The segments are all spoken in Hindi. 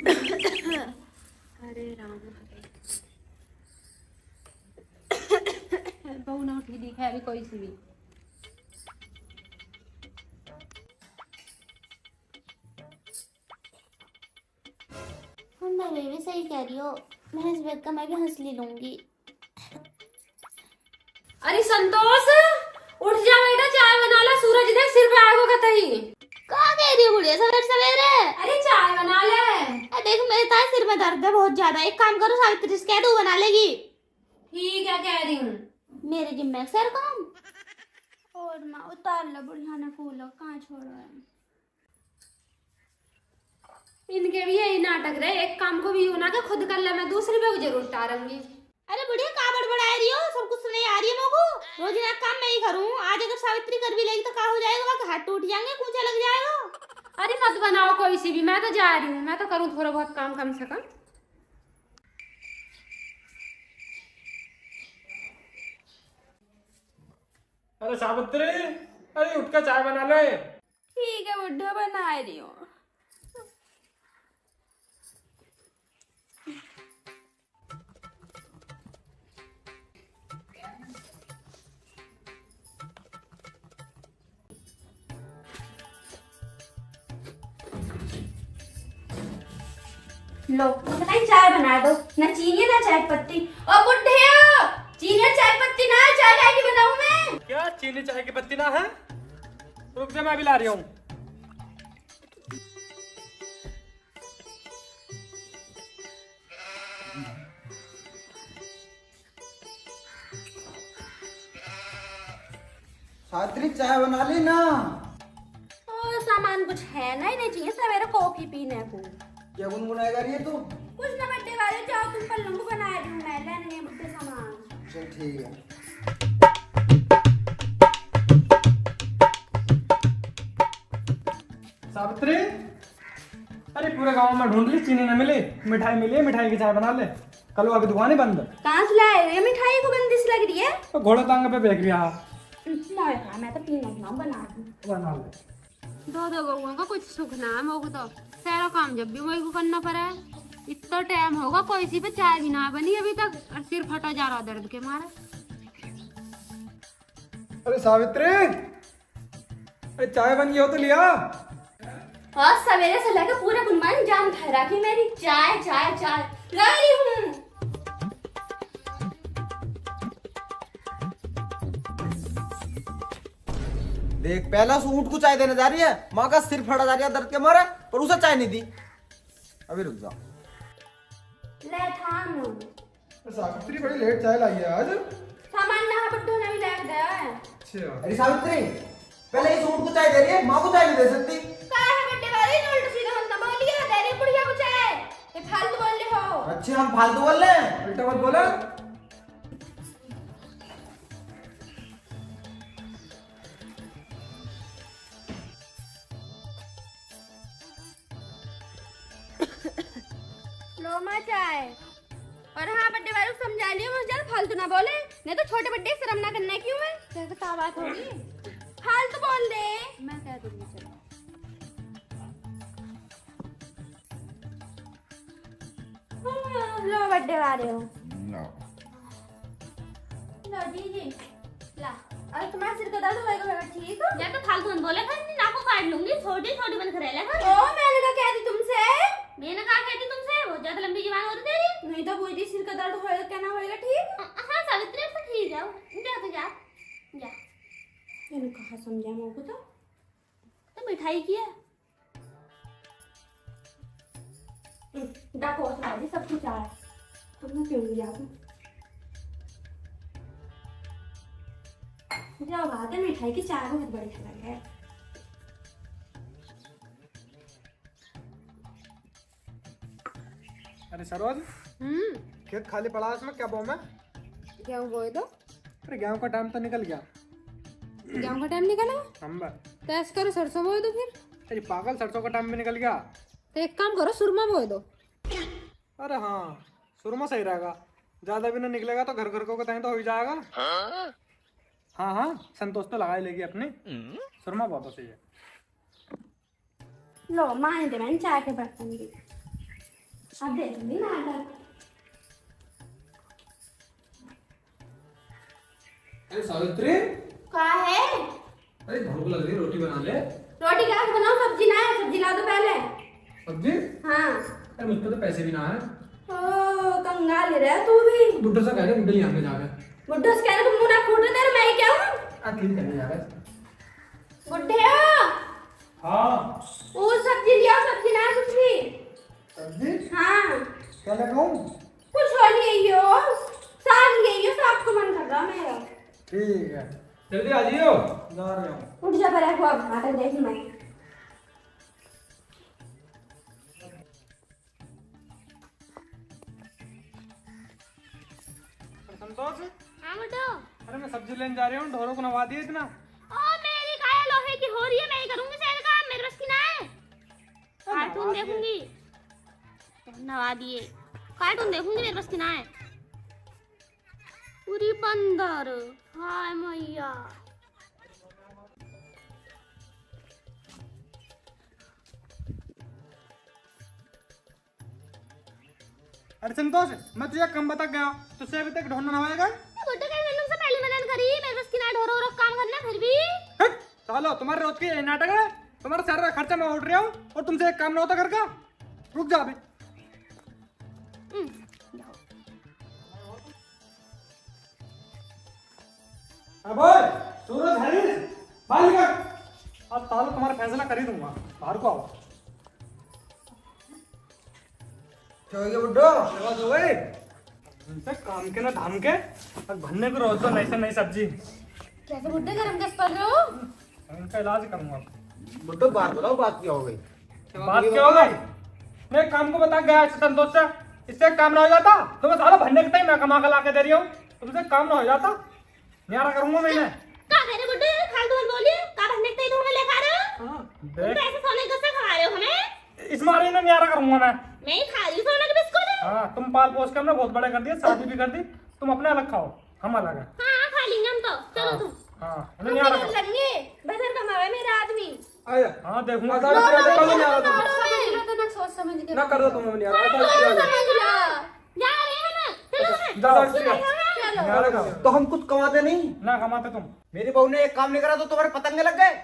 अरे राम बहू ना उठी दिखा अभी कोई सी भी। मैं भी सही कह रही हो, मैं इस बैग का मैं भी हंस ले लूंगी। अरे संतोष उठ जा बेटा, चाय बना ला, सूरज देख सिर पे आग होगा तही। कहाँ कह रही हो बुढ़िया सवेरे सवेरे? अरे चाय बना ले। देख मेरे ताए सिर में दर्द है बहुत ज्यादा, एक काम करो सावित्री से कह दो बना लेगी। ठीक है कह रही हूँ। मेरे जिम्मे सर काम और माँ उतार लो, बुढ़िया ने फूल कहाँ छोड़ा है। इनके भी यही नाटक रहे, एक काम को भी यूं ना के खुद कर ले, मैं दूसरी पे जरूर उतारूंगी। अरे बुढ़िया कहाँ बड़बड़ा रही हो, सब कुछ नहीं आ रही है मेरे को। रोज ना काम मैं ही करूँ, आज अगर सावित्री कर भी लेगी तो क्या हो जाएगा, वहाँ हाथ टूट जाएंगे, कूचा लग जाएगा। अरे मत बनाओ कोई सी भी, मैं तो जा रही हूँ, मैं तो करूँ थोड़ा बहुत काम कम से कम। अरे सावित्री, अरे उठ कर चाय बना ले। ठीक है बुढ़िया बना रही हूँ। लो बताइए चाय बना दो, ना चीनी ना चाय पत्ती। और बुढ़े चीनी और चाय पत्ती ना, चाय काय की बनाऊं मैं? क्या चीनी चाय की पत्ती ना है? रुक जा, मैं भी ला रही हूँ। सावित्री चाय बना ली ना? ओ सामान कुछ है ना ही नहीं चाहिए, सवेरे कॉफी पीने को। क्या गुनगुनाएगा रही है तू? कुछ ना बर्थडे वाले जाओ, तुम पल्लू को बना रही हूँ मैं, लेने नहीं बुढ़े सामान। चल ठीक है। सावित्री, अरे पूरे गांव में ढूंढ ली, चीनी न मिली, मिठाई मिली, मिठाई की चाय बना ले। कल आगे दुकान ही बंद। कहाँ से लाए ये मिठाई को गंदी सी लग रही है? तो घोड़ा टांग पे बेच गया। मैं तो पीना बनाऊं, बना दूं। बना ले। दो दो बउओं का कुछ सुख ना है मोको तो, सारा काम जब भी मोई को करना पड़ा है। इतना टाइम होगा कोई सी पे चाय भी ना बनी अभी तक, और सिर फटा जा रहा दर्द के मारे। अरे सावित्री, अरे चाय बन गई हो तो लिया। और सवेरे से लेकर पूरे गुनमान जाम ठहरा की मेरी चाय चाय चाय ला रही हूँ। देख पहला ऊँट को चाय देने जा रही है, माँ का सिर फटा जा रहा है दर्द के मारे, पर उसे चाय नहीं दी। अभी रुक जाओ। ले थाम सावित्री बड़ी लेट चाय लाई है आज। सामान नहा बुड्ढो ने भी ले गया है। अच्छा, अरे सावित्री, पहले इस ऊँट को चाय दे रही है, माँ को चाय नहीं दे सकती। कहाँ है बड्डे वाले, जो उल्टा सीधा हम बोलिए दे रही बुढ़िया को चाय, ये फालतू बोल रहे हो। अच्छा हम फालतू बोल रहे हैं? उल्टा मत बोला। लो माँ चाय। और हाँ बड्डे वाले को समझा लियो, मुझे ज्यादा फालतू ना बोले, नहीं तो छोटे बड्डे शर्म ना करना क्यों मैं? कैसे क्या बात होगी? फालतू बोल दे। मैं कह दूंगी चलो। लो बड्डे वाले हो। लो जी ला। और तुम्हारा सिर का दर्द होएगा ठीक हो? या तो फालतू मत बोले, खाली नाक को काट लूंगी, छोटी छोटी बन कर ओ मैंने तो कह दी तुमसे। मैंने कहा कहती तुमसे, बहुत ज्यादा लंबी जबान हो रही तेरी। नहीं तो पूरी सिर का दर्द होएगा क्या ना होएगा ठीक? हाँ सावित्री अब तो ठीक जाओ, जा तो जा जा। मैंने कहा समझा मोको तो मिठाई की है। डाको सारी सब कुछ आ तुम क्यों नहीं जाओ? जाओ बात है, मिठाई की चाय बहुत बड़ी खबर है। अरे सरोज, खेत खाली पड़ा है, इसमें क्या बोऊं मैं? गेहूँ बोए दो। अरे गेहूं का टाइम तो निकल गया। गेहूँ का टाइम निकला? नंबर। तो ऐसा करो सरसों बोए दो फिर। अरे पागल, सरसों का टाइम भी निकल गया। तो एक काम करो सुरमा बोए दो। अरे हाँ, सुरमा सही रहेगा, ज्यादा भी ना निकलेगा तो घर घर को कहीं तो हो ही जाएगा। हाँ हाँ, संतोष तो लगा ही लेगी अपने। सुरमा बहुत सही है। लो मान दे मैंने चाय के बर्तन भी। अब देखूंगी नाटक। अरे सावित्री, क्या है? अरे भूख लग रही है, रोटी बना ले। रोटी क्या बनाऊं? सब्जी ना है, सब्जी ला दो पहले। सब्जी? हाँ। अरे मुझ पे तो पैसे भी ना है। ओ कंगाल रहा तू भी। बुड्ढे से कह रहे, बुड्ढे यहाँ पे जा रहे। बुड्ढे से कह रहे तुम मुंह ना फूट दे, मैं क्या हूँ? अकेले करने जा रहे। बुड्ढे हाँ। वो सब्जी लिया, सब्जी ना है कुछ भी। सब्जी? हाँ। क्या लगाऊं? कुछ और नहीं हो, साग यही हो, साग को मन कर रहा मेरा। ठीक है, जल्दी आ जाइयो। जा रहा हूँ। उठ जा पर को, अब नाटक देख मैं। संतोष, हाँ बेटो। अरे मैं सब्जी लेने जा रही हूँ, ढोरों को नवा दिया इतना। ओ मेरी काया लोहे की हो रही है, मैं ही करूंगी सारा काम, मेरे बस की ना है। कार्टून देखूंगी। नवा दिए। कार्टून देखूंगी, मेरे बस की ना है। पूरी बंदर। हाय मैया। अरे संतोष, मैं तुझे कम बता गया, तुझसे अभी तक ढोना नवाएगा? बेटा कहीं मैंने तुमसे पहले मदद करी, मेरे बस की ना ढोरो रो काम करना फिर भी। हट, सालो तुम्हारे रोज के यही नाटक है। तुम्हारा सारा खर्चा मैं उठ रहा हूँ और तुमसे एक काम ना होता घर का। रुक जा अभी। अबे सूरज हरीश, बाहर निकल। अब सालो तुम्हारा फैसला कर ही दूंगा, बाहर को आओ। क्या हो गया बुड्ढो? सेवा दो भाई। उनसे काम के ना धाम के और भन्ने को रोज दो नई से नई सब्जी। कैसे बुड्ढे गरम गैस पर रहे हो? उनका इलाज करूंगा। बुड्ढो बात बताओ, बात क्या हो गई? बात क्या हो गई? मैं काम को बता गया संतोष से, इससे काम ना हो जाता तो मैं सारा भन्ने के टाइम मैं कमा के ला के दे रही हूँ, तुमसे काम ना हो जाता न्यारा करूंगा मैं। का करे बुड्ढे फालतू मत बोलिए, का भरने के तुम ले खा रहे हो? देख ऐसे सोने के से खा रहे हो हमें? इस मारे ना न्यारा करूंगा मैं। मैं ही खा रही हूं सोने के बिस्कुट। हाँ, तुम पाल पोस के हमने बहुत बड़े कर दिए, शादी भी कर दी, तुम अपने अलग खाओ, हम अलग है। हां खा लेंगे हम तो, चलो तुम। हाँ, हमें न्यारा करो। लंगे बदर कमावे मेरा आदमी। हाँ देखूंगा। तो ना सोच समझ के ना कर दो तुम न्यारा। समझ ला। जा रहे हैं ना, चलो न्यारा करो। तो हम कुछ कमाते नहीं? ना कमाते तुम। मेरी बहू ने एक काम नहीं करा तो तुम्हारे पतंगे लग गए।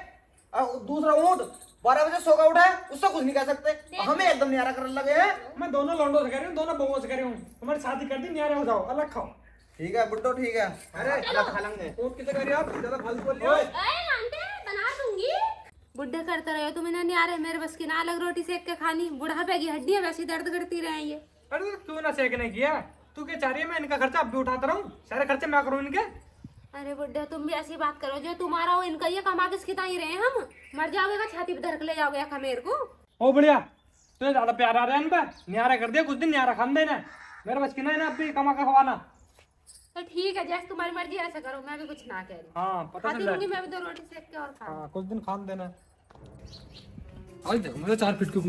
और दूसरा ऊँट 12 बजे सो का उठा है, उससे कुछ नहीं कह सकते। हमें एकदम न्यारा करने लगे हैं। मैं दोनों लौंडों से कह रही हूँ, दोनों बहुओं से कह रही हूँ, तुम्हारी शादी कर दी, न्यारे हो जाओ, अलग खाओ। ठीक है बुड्ढो, ठीक है। अरे अलग खा लेंगे। ऊँट किसे कह रही आप? ज्यादा फालतू बोल रही हो। ए मानते बना दूंगी। बुड्ढे करते रहे हो तुम, इन्हें नहीं आ रहे, मेरे बस की ना अलग रोटी सेक के खानी। बुढ़ापे की हड्डियां वैसी दर्द करती रहे ये। अरे तू ना सेकने किया, तू क्या चाह रही है मैं इनका खर्चा अब भी उठाता रहूं? सारे खर्चे मैं करूं इनके? अरे बुड्ढे तुम भी ऐसी बात करो, जो तुम्हारा हो इनका, ये कमा किसकी ताई रहे हम? मर जाओगे का छाती पे धर के ले जाओगे या खमेर को? ओ बढ़िया, तुझे ज्यादा प्यार आ रहा है इन पे, न्यारा कर दिया, कुछ दिन न्यारा खान देना। मेरे बस की ना है ना अब भी कमा के खवाना। तो ठीक है, जैसे तुम्हारी मर्जी ऐसा करो, मैं भी कुछ ना कह रही। हाँ पता खाती चल रहा रहूंगी है। मैं भी 2 रोटी सेक के और खा। हाँ कुछ दिन खान देना। आज देखो मेरे 4 फीट की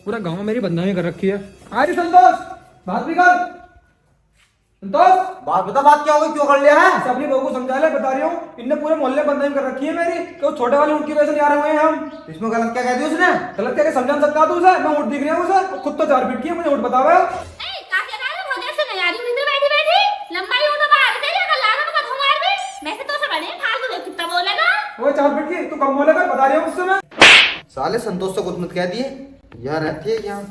पूरा गाँव में मेरी बदनामी कर रखी है। अरे संतोष, बात भी कर। संतोष, बात बता, बात क्या हो गई, क्यों कर लिया है? ऐसे अपनी बहू को समझा ले, बता रही हूँ, इनने पूरे मोहल्ले में बदनामी कर रखी है मेरी, कि वो छोटे वाले ऊँट की वजह से न्यारे हुए हैं हम। इसमें गलत क्या कह दी उसने? गलत क्या समझा सकता तू उसे? मैं ऊँट दिख रही हूँ उसे, खुद तो 4 फीट की है, मुझे ऊँट बतावा। ए का कह रहा है? बहुत देर से नहीं आ रही, नींद बैठी बैठी लंबाई उठो बाहर दे या लाना मत हमार भी। मैं से तो से बड़े फालतू देख कितना बोलेगा। वो 4 फीट की, तू कम बोलेगा, बता रही हूँ उससे मैं। साले संतोष से कुछ मत कह दिए, यहाँ रहती है यहाँ।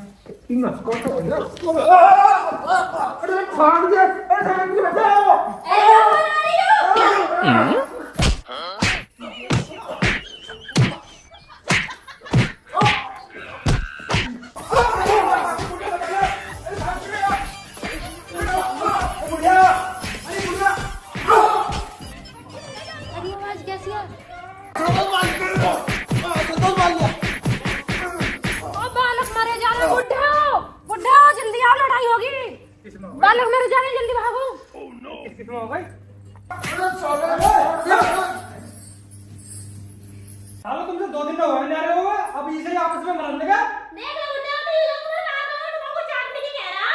अरे आवाज कैसी है? ओ बालक मारे जा रहे, बुड्ढे हो, बुड्ढे हो, जल्दी आओ, लड़ाई होगी। बालक मेरे जा रहे, जल्दी भागो। किसमें हो भाई? सालो तुमसे 2 दिन में होने जा रहे हो, अब इसे ही आपस में मरने लगा। देख लो बुड्ढे अभी ये लोग पूरा रात में तुमको चाट भी नहीं कह रहा।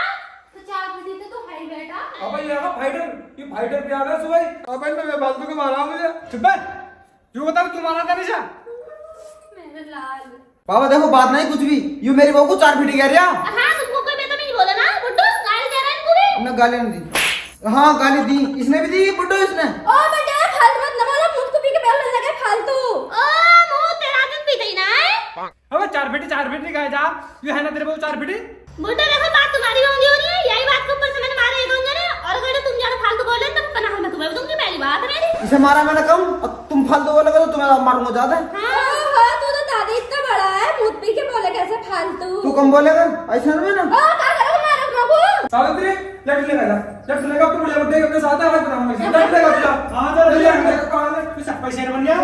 तो 4 बजे तो है ही बेटा। अब ये रहा फाइटर, ये फाइटर पे आ गया सुबह। अब मैं फालतू के मारा मुझे। चुप बैठ, क्यों बता तू मारा था निशा? मेरे लाल। पापा देखो, बात नहीं कुछ भी, यू मेरी बहू को 4 फीट कह रहा। हां तुमको कोई बेटा नहीं बोला ना गाली नहीं दी। हाँ गाली दी, इसने भी दी, बुड्ढो इसने। ओ बेटा फालतू मत न बोलो, मुझ को पी के बेल लगे फालतू। ओ मुंह तेरा दिन पी गई ना है। अबे 4 फीट नहीं खाए जा, ये है ना तेरे को 4 फीट। बुड्ढा देखो बात तुम्हारी होंगी हो रही है, यही बात के ऊपर से मैंने मारे एक होंगे ना, और अगर तुम ज्यादा फालतू बोल रहे तो पनाह में तुम्हें दूंगी, पहली बात है मेरी। इसे मारा मैंने कम, और तुम फालतू बोलोगे तो तुम्हें मारूंगा ज्यादा। हाँ तू तो दादी इतना बड़ा है, मुझ पी के बोले कैसे फालतू। तू कम बोलेगा ऐसा नहीं ना। ओ क्या करोगे मारो बाबू। सावित्री लेफ्ट लेगा जा, लेफ्ट लेगा तू मुझे बर्थडे अपने साथ है, बनाऊंगा लेफ्ट लेगा जा। हां जा ले ले कहां है, तू सब पैसे बन गया।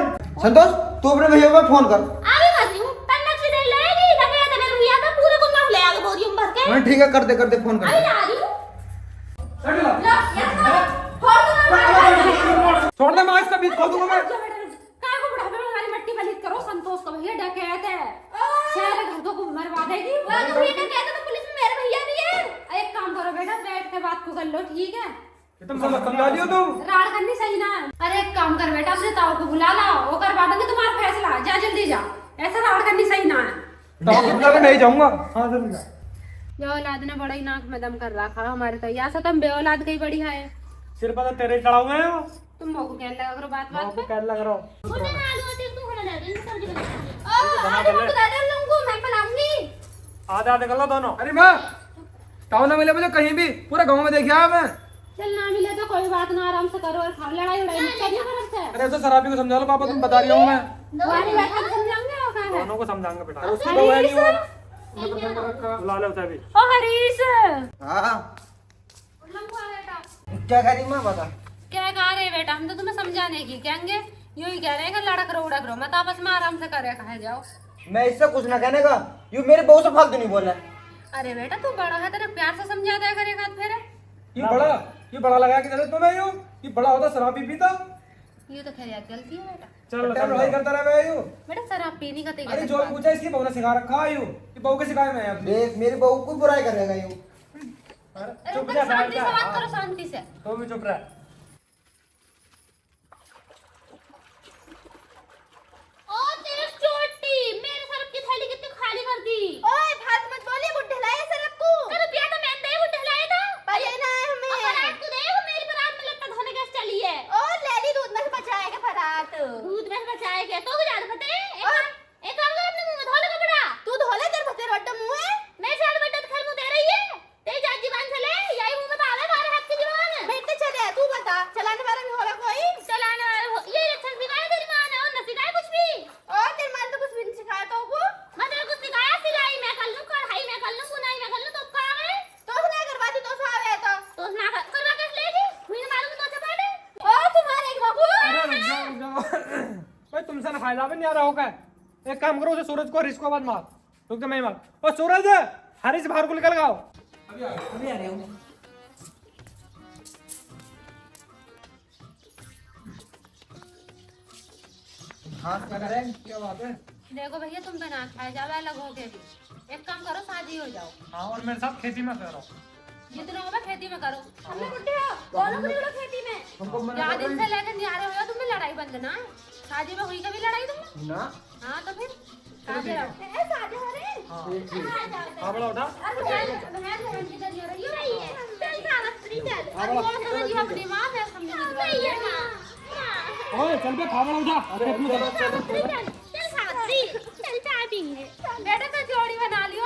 संतोष तू अपने भैया को फोन कर। अभी मत लूं, तन्नक से दे लेगी, लगे तो मेरे भैया का पूरे को ना ले आगे बोरियों में भर के। हाँ ठीक है, कर दे फोन कर। अभी आ रही हूं। चल ला ला यार फोड़ दो। छोड़ दे, मैं इसका बीच खोल दूंगा मैं। काय को बुढ़ापे में हमारी मट्टी पलीत करो, संतोष को भैया डकैत है, सारे घर को मरवा देगी। वो तो ये कहता तो पुलिस में मेरे भैया भी है। एक काम करो बेटा, बैठ के बात को कर लो, ठीक है? तुम समझा दियो तुम। राड़ करनी सही ना है। अरे एक काम कर बेटा, अपने ताऊ को बुला लाओ, वो करवा देंगे तुम्हारा फैसला, जा जल्दी जा, ऐसा राड़ करनी सही ना है। तो नहीं जाऊंगा। हाँ जल्दी जा। जो औलाद ने बड़ा ही नाक में दम कर रखा हमारे, तो या तुम बे औलाद कहीं बड़ी है। सिर पर तो तेरे चढ़ा हुए हैं वो। तुम मोह को कहने लगा करो बात बात आपको पे। क्या लग रहा हो? बुड्ढे ना आलू होती तू खाना ले रही सब्जी बना। ओ आधे मुझे दे लूंगा, मैं बनाऊंगी। आधे आधे कर लो दोनों। अरे मैं ताऊ ना मिले मुझे कहीं भी, पूरे गांव में देखा है मैं। चल ना मिले तो कोई बात ना, आराम से करो और खाओ, लड़ाई उड़ाई मत करनी तरफ से। अरे तो शराबी को समझा लो पापा, तुम बता रही हूँ मैं। तुम्हारी बैठा के समझाऊंगे और क्या है? दोनों को समझाएंगे बेटा। उसकी बहू है नहीं वो। बुला लो उसे भी। ओ हरीश, हाँ लंबा बेटा क्या कह रही माँ बता। क्या कह रहे बेटा, हम तो तुम्हें समझाने की कहेंगे, यूं ही कह रहे हैं कि लड़क रो उड़क रो मत, आपस में आराम से करे कहे जाओ। मैं इससे कुछ ना कहने का, यू मेरे बहू से फालतू नहीं बोल रहा। अरे बेटा तू बड़ा है, तेरे प्यार से समझा दिया करेगा फिर। ये बड़ा लगा कि जरूरत तुम्हें यूं, ये बड़ा होता शराबी पीता। ये तो खैर गलती है बेटा। चल लड़ाई करता रहा मैं यूं। बेटा शराब पीने का तरीका अरे जो पूछा इसकी बहू ने सिखा रखा है यूं, ये बहू के सिखाए मैं अपनी। मेरी बहू को बुराई करेगा यू। चुप जा, शांति से बात करो, शांति से। तो भी चुप रह। ओ तेरी चोटी, मेरे सरप की थैली कितनी खाली कर दी। ओए फालतू मत बोलिए, बुड्ढे लाए सरप को। तेरे पिया तो मैं दे बुड्ढे लाए था। पर ये ना है और हमें। परात तू दे, वो मेरी परात में लगता धोने गैस चली है। ओ लेली दूध में से बचाएगा फरात। दूध में से बचाए गया तो गुजार फटे। एक काम कर, अपने मुंह में धो ले कपड़ा। तू धोले तेरे भते रोटा मुंह है। मैं साल बेटा तो खैर मुंह दे रही है, तेरी जात जीवान चले, यही मुंह में तो आवे हमारे हाथ की जीवान। बैठते चले, तू बता चलाने वाला भी होगा कोई। चलाने वाले हो, ये लक्षण सिखाया तेरी माँ ने, और न सिखाया कुछ भी। और तेरे मां तो कुछ भी नहीं सिखाया तो को। मैं तेरे कुछ सिखाया, सिलाई मैं कर लूं, कढ़ाई मैं कर लूं, बुनाई मैं कर लूं, तो कहाँ गए? तो ना करवाती तो सो आवे तो ना करवा के लेगी, मुझे मालूम तो चपाटे। ओ तुम्हारे एक बाबू। अरे रुक जाओ। भाई तुमसे ना फायदा भी नहीं आ रहा होगा। एक काम करो, उसे सूरज को हरीश को बाद मार। रुक जा, मैं ही मार। ओ सूरज, हरीश बाहर को निकल गाओ। अभी आ रहे हूँ। हाँ क्या कर रहे हैं? क्या बात है? देखो भैया तुम पे ना खाए जावे अलग हो के भी, एक काम करो शादी हो जाओ, हाँ और मेरे साथ खेती में करो। जितना होगा खेती में करो। हमने बुड्ढे हो, दोनों बुढ़े लोग खेती में। हमको मना ज्यादा कर दिन से लेकर न्यारे हो जाओ, तुम्हें लड़ाई बंद ना, शादी में हुई कभी लड़ाई तुम? ना। हाँ तो फिर शादी रहो। ए सादे हो रे। ठीक ठीक। हाँ बड़ा उठा। अरे बहन बहन की दरिया रही हो है, चल सावित्री चल। अब वो समझिए अपनी माँ से समझिए। सही है माँ। ओए चल बे, फावड़ा उठा। अरे चल सावित्री, चल चाय पीएंगे। बेटा तो जोड़ी बना लियो,